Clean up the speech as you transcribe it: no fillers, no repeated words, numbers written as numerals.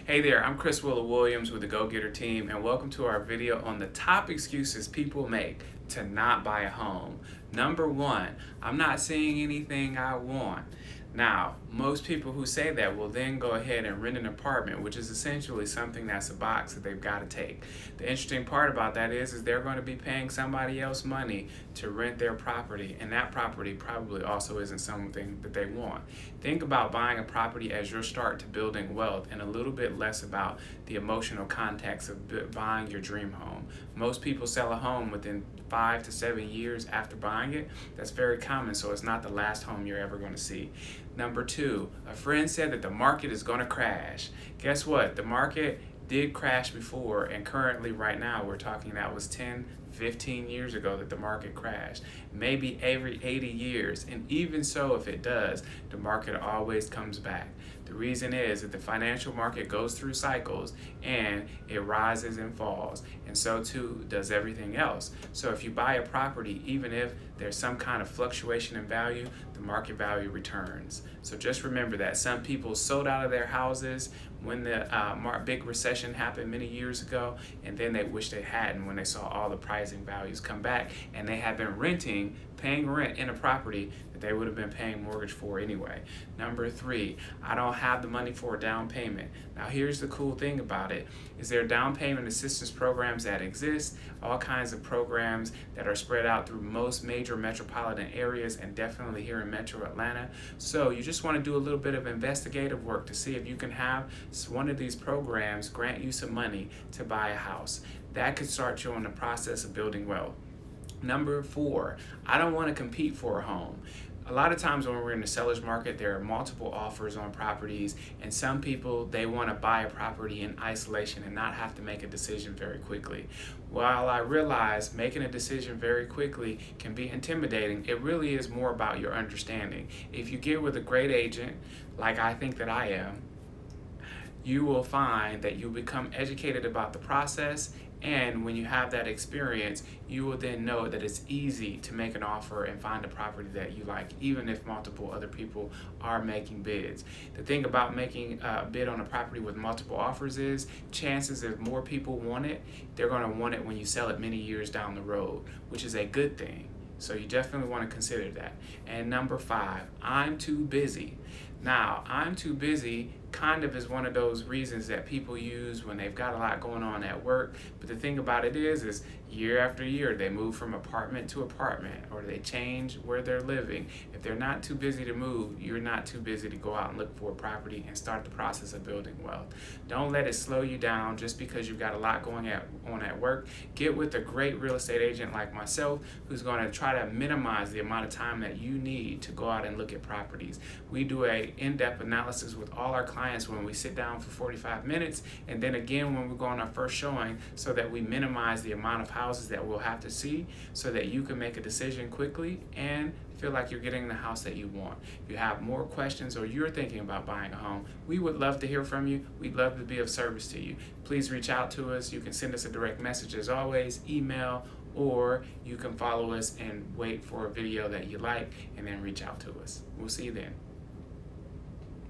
Hey there, I'm Willa Williams with the Go Getter team, and welcome to our video on the top excuses people make to not buy a home. Number one, I'm not seeing anything I want. Now, most people who say that will then go ahead and rent an apartment, which is essentially something that's a box that they've got to take. The interesting part about that is they're going to be paying somebody else money to rent their property, and that property probably also isn't something that they want. Think about buying a property as your start to building wealth and a little bit less about the emotional context of buying your dream home. Most people sell a home within 5 to 7 years after buying it. That's very common, so it's not the last home you're ever going to see. Number two, a friend said that the market is going to crash. Guess what? The market did crash before, and currently right now we're talking that was 10, 15 years ago that the market crashed. Maybe every 80 years, and even so, if it does, the market always comes back. The reason is that the financial market goes through cycles and it rises and falls, and so too does everything else. So if you buy a property, even if there's some kind of fluctuation in value, the market value returns. So just remember that. Some people sold out of their houses when the big recession happened many years ago, and then they wish they hadn't when they saw all the pricing values come back, and they had been paying rent in a property that they would have been paying mortgage for anyway. Number three, I don't have the money for a down payment. Now here's the cool thing about it, is there are down payment assistance programs that exist, all kinds of programs that are spread out through most major metropolitan areas and definitely here in Metro Atlanta. So you just want to do a little bit of investigative work to see if you can have one of these programs grant you some money to buy a house. That could start you on the process of building wealth. Number four, I don't want to compete for a home. A lot of times when we're in the seller's market, there are multiple offers on properties, and some people, they want to buy a property in isolation and not have to make a decision very quickly. While I realize making a decision very quickly can be intimidating, it really is more about your understanding. If you get with a great agent, like I think that I am, you will find that you become educated about the process, and when you have that experience, you will then know that it's easy to make an offer and find a property that you like, even if multiple other people are making bids. The thing about making a bid on a property with multiple offers is chances if more people want it, they're going to want it when you sell it many years down the road, which is a good thing. So you definitely want to consider that. And number five, I'm too busy. Now, I'm too busy kind of is one of those reasons that people use when they've got a lot going on at work. But the thing about it is year after year, they move from apartment to apartment, or they change where they're living. If they're not too busy to move, you're not too busy to go out and look for a property and start the process of building wealth. Don't let it slow you down just because you've got a lot going on at work. Get with a great real estate agent like myself who's going to try to minimize the amount of time that you need to go out and look at properties. We do a in-depth analysis with all our clients when we sit down for 45 minutes, and then again when we go on our first showing, so that we minimize the amount of houses that we'll have to see, so that you can make a decision quickly and feel like you're getting the house that you want. If you have more questions or you're thinking about buying a home, we would love to hear from you. We'd love to be of service to you. Please reach out to us. You can send us a direct message as always, email, or you can follow us and wait for a video that you like and then reach out to us. We'll see you then.